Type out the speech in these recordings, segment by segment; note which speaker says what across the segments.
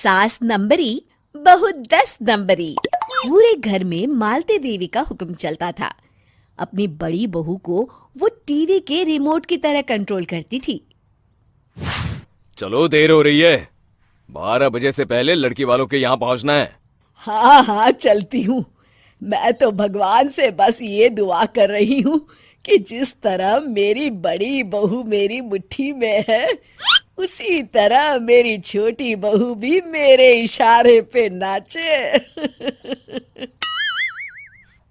Speaker 1: सास नंबरी बहू 10 नंबरी। पूरे घर में मालती देवी का हुक्म चलता था। अपनी बड़ी बहू को वो टीवी के रिमोट की तरह कंट्रोल करती थी।
Speaker 2: चलो, देर हो रही है। 12 बजे से पहले लड़की वालों के यहाँ पहुंचना है।
Speaker 3: हाँ हाँ, चलती हूँ। मैं तो भगवान से बस ये दुआ कर रही हूँ कि जिस तरह मेरी बड़ी बहू मेरी मुट्ठी में है, उसी तरह मेरी छोटी बहू भी मेरे इशारे पे नाचे।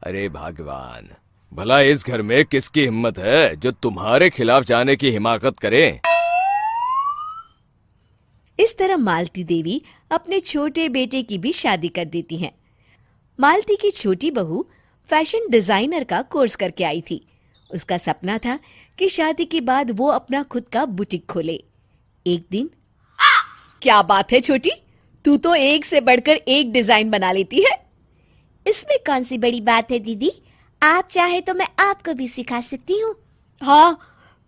Speaker 2: अरे भगवान, भला इस घर में किसकी हिम्मत है जो तुम्हारे खिलाफ जाने की हिमाकत करे।
Speaker 1: इस तरह मालती देवी अपने छोटे बेटे की भी शादी कर देती हैं। मालती की छोटी बहू फैशन डिजाइनर का कोर्स करके आई थी। उसका सपना था कि शादी के बाद वो अपना खुद का बुटीक खोले। एक दिन,
Speaker 3: क्या बात है छोटी, तू तो एक से बढ़कर एक डिजाइन बना लेती है।
Speaker 4: इसमें कौन सी बड़ी बात है दीदी, आप चाहे तो मैं आपको भी सिखा सकती हूँ।
Speaker 3: हाँ,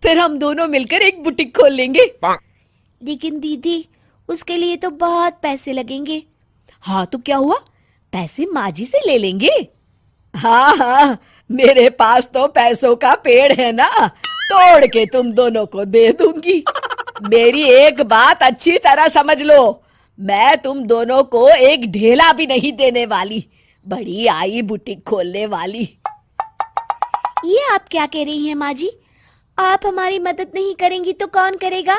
Speaker 3: फिर हम दोनों मिलकर एक बुटीक खोल लेंगे।
Speaker 4: लेकिन दीदी, उसके लिए तो बहुत पैसे लगेंगे।
Speaker 3: हाँ तो क्या हुआ, पैसे माँ जी से ले लेंगे। हाँ हाँ, मेरे पास तो पैसों का पेड़ है ना, तोड़ के तुम दोनों को दे दूंगी। मेरी एक बात अच्छी तरह समझ लो, मैं तुम दोनों को एक ढेला भी नहीं देने वाली। बड़ी आई बुटीक खोलने वाली।
Speaker 4: ये आप क्या कह रही हैं माँ जी? आप हमारी मदद नहीं करेंगी तो कौन करेगा?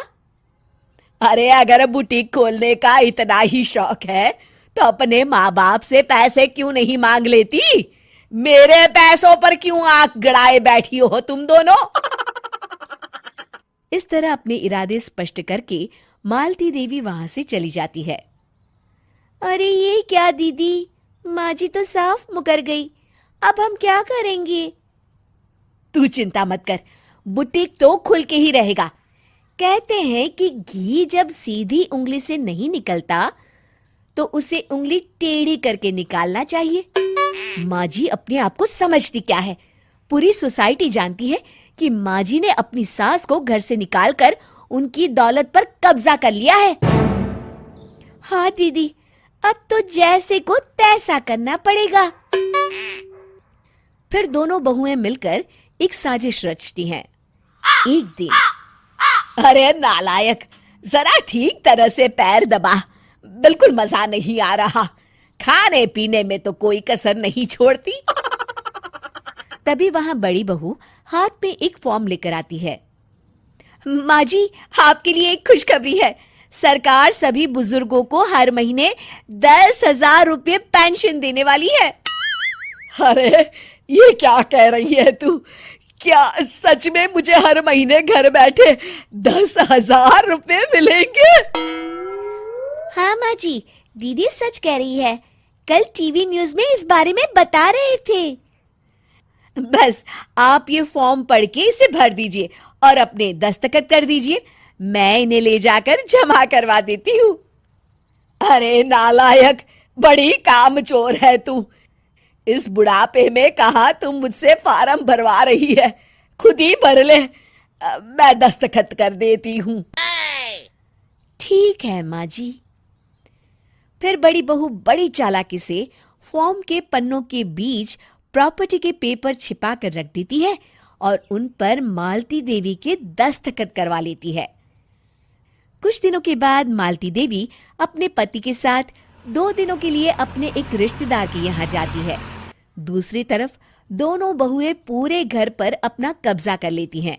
Speaker 3: अरे अगर बुटीक खोलने का इतना ही शौक है तो अपने माँ बाप से पैसे क्यों नहीं मांग लेती? मेरे पैसों पर क्यों आंख गड़ाए बैठी हो तुम दोनों?
Speaker 1: इस तरह अपने इरादे स्पष्ट करके मालती देवी वहां से चली जाती है।
Speaker 4: अरे ये क्या दीदी, माँ जी तो साफ मुकर गई। अब हम क्या करेंगे?
Speaker 3: तू चिंता मत कर, बुटीक तो खुल के ही रहेगा।
Speaker 1: कहते हैं कि घी जब सीधी उंगली से नहीं निकलता तो उसे उंगली टेढ़ी करके निकालना चाहिए। माँ जी अपने आप को समझती क्या है? पूरी सोसाइटी जानती है कि माँ जी ने अपनी सास को घर से निकालकर उनकी दौलत पर कब्जा कर लिया है।
Speaker 4: हाँ दीदी, अब तो जैसे को तैसा करना पड़ेगा।
Speaker 1: फिर दोनों बहुएं मिलकर एक साजिश रचती हैं। एक दिन,
Speaker 3: अरे नालायक, जरा ठीक तरह से पैर दबा, बिल्कुल मजा नहीं आ रहा। खाने पीने में तो कोई कसर नहीं छोड़ती।
Speaker 1: तभी वहां बड़ी बहू हाथ में एक फॉर्म लेकर आती है।
Speaker 3: माँ जी, आपके लिए एक खुशखबरी है। सरकार सभी बुजुर्गों को हर महीने 10,000 रुपये पेंशन देने वाली है। अरे ये क्या कह रही है तू? क्या सच में मुझे हर महीने घर बैठे 10,000 रुपये मिलेंगे?
Speaker 4: हाँ माँ जी, दीदी सच कह रही है। कल टीवी न्यूज में इस बारे में बता रहे थे।
Speaker 3: बस आप ये फॉर्म पढ़ के इसे भर दीजिए और अपने दस्तखत कर दीजिए। मैं इन्हें ले जाकर जमा करवा देती हूँ। अरे नालायक, बड़ी कामचोर है तू। इस बुढ़ापे में कहाँ तुम मुझसे फार्म भरवा रही है? खुद ही भर ले, मैं दस्तखत कर देती हूँ।
Speaker 1: ठीक है माँ जी। फिर बड़ी बहू बड़ी चालाकी से फॉर्म के पन्नों के बीच प्रॉपर्टी के पेपर छिपा कर रख देती है और उन पर मालती देवी के दस्तखत करवा लेती है। कुछ दिनों के बाद मालती देवी अपने पति के साथ 2 दिनों के लिए अपने एक रिश्तेदार के यहाँ जाती है। दूसरी तरफ दोनों बहुएं पूरे घर पर अपना कब्जा कर लेती हैं।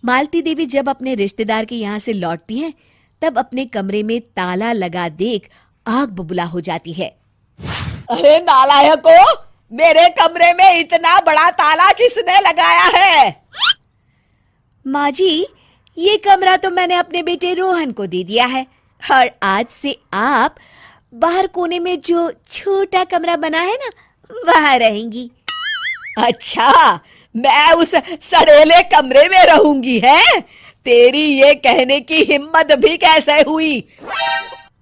Speaker 1: मालती देवी जब अपने रिश्तेदार के यहाँ से लौटती हैं, तब अपने कमरे में ताला लगा देख आग बबूला हो जाती है।
Speaker 3: अरे नालायको, मेरे कमरे में इतना बड़ा ताला किसने लगाया है?
Speaker 1: माँ जी, ये कमरा तो मैंने अपने बेटे रोहन को दे दिया है और आज से आप बाहर कोने में जो छोटा कमरा बना है ना, वहां रहेंगी।
Speaker 3: अच्छा, मैं उस सड़ेले कमरे में रहूंगी है? तेरी ये कहने की हिम्मत भी कैसे हुई?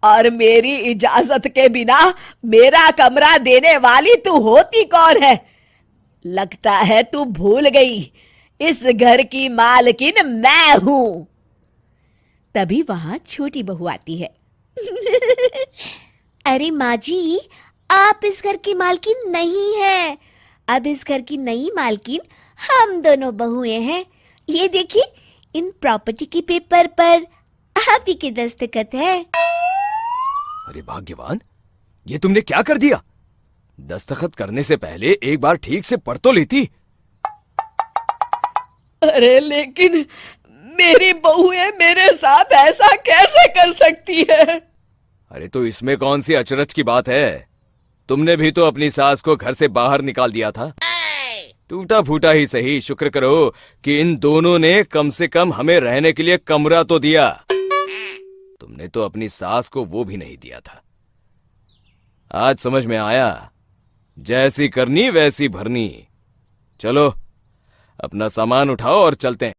Speaker 3: और मेरी इजाजत के बिना मेरा कमरा देने वाली तू होती कौन है? लगता है तू भूल गई, इस घर की मालकिन मैं हूं।
Speaker 1: तभी वहां छोटी बहू आती है।
Speaker 4: अरे माँ जी, आप इस घर की मालकिन नहीं है। अब इस घर की नई मालकिन हम दोनों बहुएं हैं। ये देखिए, इन प्रॉपर्टी के पेपर पर आप ही के दस्तखत है।
Speaker 2: अरे भाग्यवान, ये तुमने क्या कर दिया? दस्तखत करने से पहले एक बार ठीक से पढ़ तो लेती।
Speaker 3: अरे लेकिन मेरी बहुएं मेरे साथ ऐसा कैसे कर सकती है?
Speaker 2: अरे तो इसमें कौन सी अचरज की बात है? तुमने भी तो अपनी सास को घर से बाहर निकाल दिया था। टूटा फूटा ही सही, शुक्र करो कि इन दोनों ने कम से कम हमें रहने के लिए कमरा तो दिया। तुमने तो अपनी सास को वो भी नहीं दिया था। आज समझ में आया, जैसी करनी वैसी भरनी। चलो अपना सामान उठाओ और चलते हैं।